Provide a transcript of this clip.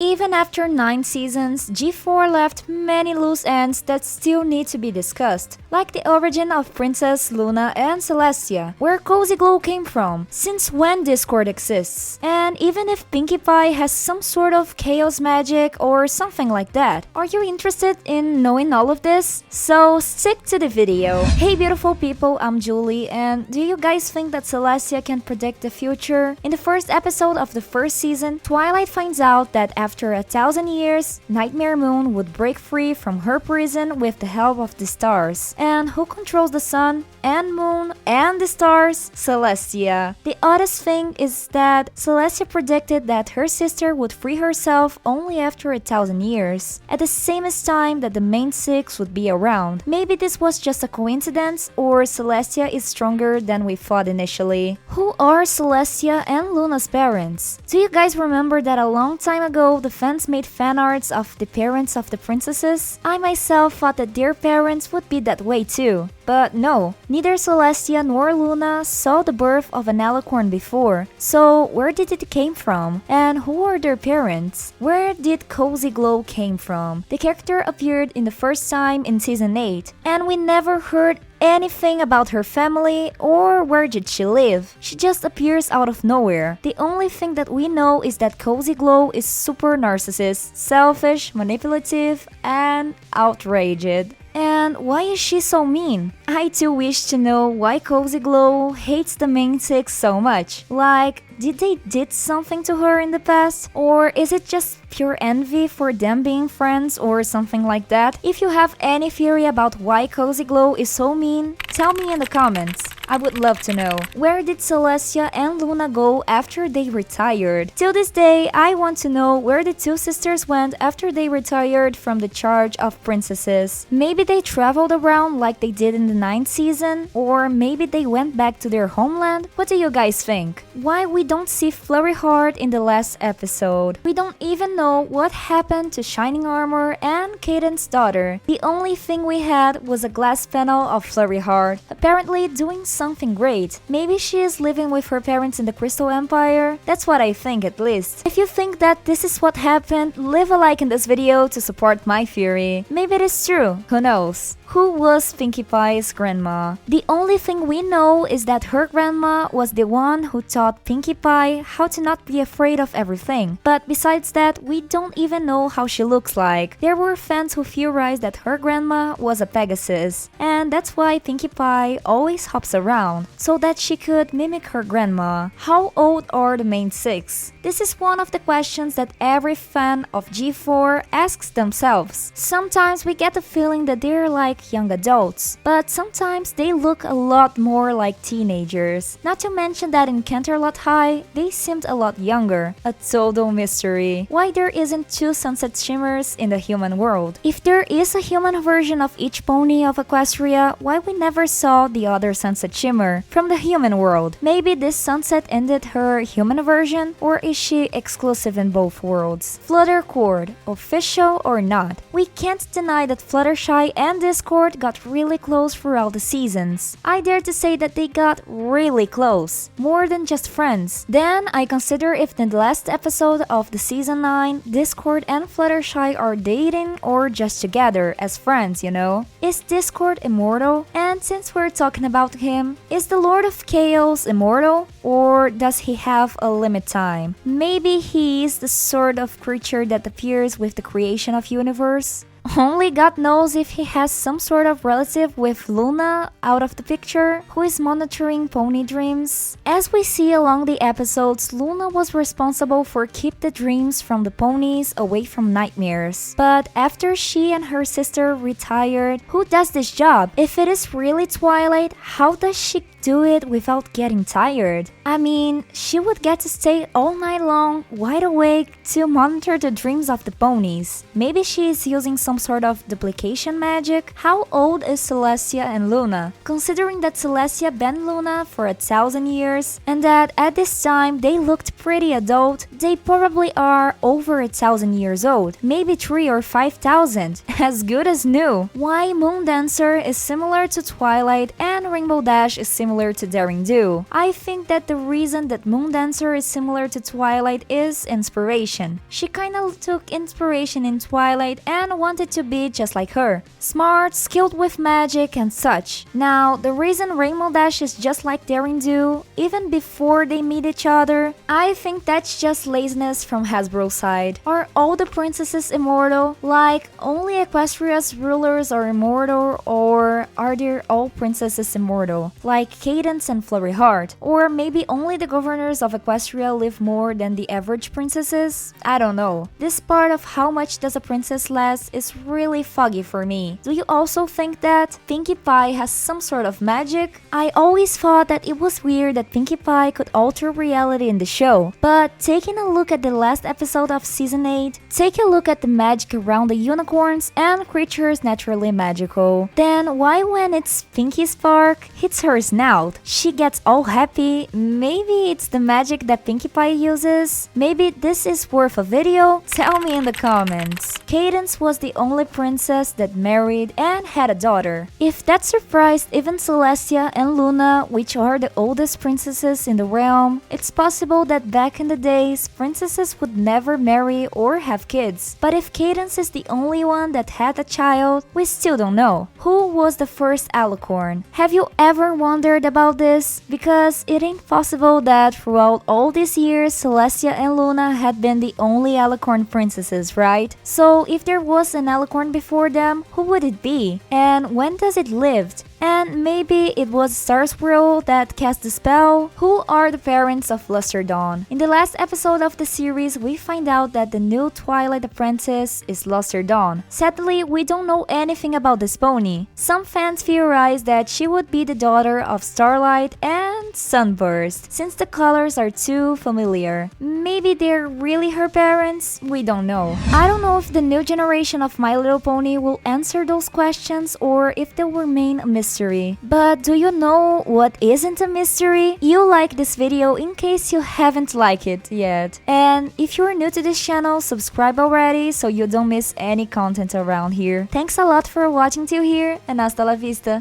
Even after 9 seasons, G4 left many loose ends that still need to be discussed, like the origin of Princess Luna and Celestia, where Cozy Glow came from, since when Discord exists, and even if Pinkie Pie has some sort of chaos magic or something like that. Are you interested in knowing all of this? So stick to the video. Hey beautiful people, I'm Julie, and do you guys think that Celestia can predict the future? In the first episode of the first season, Twilight finds out that after 1,000 years, Nightmare Moon would break free from her prison with the help of the stars. And who controls the sun and moon and the stars? Celestia. The oddest thing is that Celestia predicted that her sister would free herself only after 1,000 years, at the same time that the main six would be around. Maybe this was just a coincidence, or Celestia is stronger than we thought initially. Who are Celestia and Luna's parents? Do you guys remember that a long time ago the fans made fan arts of the parents of the princesses? I myself thought that their parents would be that way too. But no, neither Celestia nor Luna saw the birth of an Alicorn before. So where did it came from? And who are their parents? Where did Cozy Glow came from? The character appeared in the first time in season 8, and we never heard anything about her family or where did she live. She just appears out of nowhere. The only thing that we know is that Cozy Glow is super narcissist, selfish, manipulative, and outraged. And why is she so mean? I too wish to know why Cozy Glow hates the main six so much. Like, did they did something to her in the past? Or is it just pure envy for them being friends or something like that? If you have any theory about why Cozy Glow is so mean, tell me in the comments. I would love to know. Where did Celestia and Luna go after they retired? Till this day, I want to know where the two sisters went after they retired from the charge of princesses. Maybe they traveled around like they did in the 9th season? Or maybe they went back to their homeland? What do you guys think? Why we don't see Flurry Heart in the last episode? We don't even know what happened to Shining Armor and Cadence's daughter. The only thing we had was a glass panel of Flurry Heart, apparently doing something great. Maybe she is living with her parents in the Crystal Empire? That's what I think, at least. If you think that this is what happened, leave a like in this video to support my theory. Maybe it is true, who knows? Who was Pinkie Pie's grandma? The only thing we know is that her grandma was the one who taught Pinkie Pie how to not be afraid of everything. But besides that, we don't even know how she looks like. There were fans who theorized that her grandma was a Pegasus, and that's why Pinkie Pie always hops around, so that she could mimic her grandma. How old are the main six? This is one of the questions that every fan of G4 asks themselves. Sometimes we get the feeling that they're like young adults, but sometimes they look a lot more like teenagers. Not to mention that in Canterlot High, they seemed a lot younger. A total mystery. Why there isn't two Sunset Shimmers in the human world? If there is a human version of each pony of Equestria, why we never saw the other Sunset Shimmer from the human world? Maybe this Sunset ended her human version, or is she exclusive in both worlds? Fluttercord, official or not? We can't deny that Fluttershy and Discord got really close throughout the seasons. I dare to say that they got really close, more than just friends. Then I consider if in the last episode of the season 9, Discord and Fluttershy are dating or just together as friends, you know? Is Discord immortal? And since we're talking about him, is the Lord of Chaos immortal? Or does he have a limit time? Maybe he is the sort of creature that appears with the creation of universe? Only God knows if he has some sort of relative with Luna out of the picture, who is monitoring pony dreams. As we see along the episodes, Luna was responsible for keep the dreams from the ponies away from nightmares. But after she and her sister retired, who does this job? If it is really Twilight, how does she do it without getting tired? I mean, she would get to stay all night long, wide awake, to monitor the dreams of the ponies. Maybe she is using some some sort of duplication magic? How old is Celestia and Luna? Considering that Celestia been Luna for 1,000 years, and that at this time they looked pretty adult, they probably are over 1,000 years old, maybe 3 or 5,000, as good as new. Why Moon Dancer is similar to Twilight and Rainbow Dash is similar to Daring Do? I think that the reason that Moon Dancer is similar to Twilight is inspiration. She kinda took inspiration in Twilight and wanted to be just like her. Smart, skilled with magic and such. Now, the reason Rainbow Dash is just like Daring Do, even before they meet each other, I think that's just laziness from Hasbro's side. Are all the princesses immortal? Like, only Equestria's rulers are immortal, or are there all princesses immortal? Like Cadence and Flurry Heart? Or maybe only the governors of Equestria live more than the average princesses? I don't know. This part of how much does a princess last is really foggy for me. Do you also think that Pinkie Pie has some sort of magic? I always thought that it was weird that Pinkie Pie could alter reality in the show, but taking a look at the last episode of season 8, take a look at the magic around the unicorns and creatures naturally magical. Then why when it's Pinkie's spark hits her snout, she gets all happy? Maybe it's the magic that Pinkie Pie uses? Maybe this is worth a video? Tell me in the comments. Cadence was the only princess that married and had a daughter. If that surprised even Celestia and Luna, which are the oldest princesses in the realm, it's possible that back in the days, princesses would never marry or have kids. But if Cadence is the only one that had a child, we still don't know. Who was the first Alicorn? Have you ever wondered about this? Because it ain't possible that throughout all these years, Celestia and Luna had been the only Alicorn princesses, right? So if there was an Alicorn before them, who would it be? And when does it lived? And maybe it was Star's World that cast the spell? Who are the parents of Luster Dawn? In the last episode of the series, we find out that the new Twilight apprentice is Luster Dawn. Sadly, we don't know anything about this pony. Some fans theorize that she would be the daughter of Starlight and Sunburst, since the colors are too familiar. Maybe they're really her parents? We don't know. I don't know if the new generation of My Little Pony will answer those questions or if they will remain a mystery. But do you know what isn't a mystery? You like this video in case you haven't liked it yet. And if you're new to this channel, subscribe already so you don't miss any content around here. Thanks a lot for watching till here, and hasta la vista!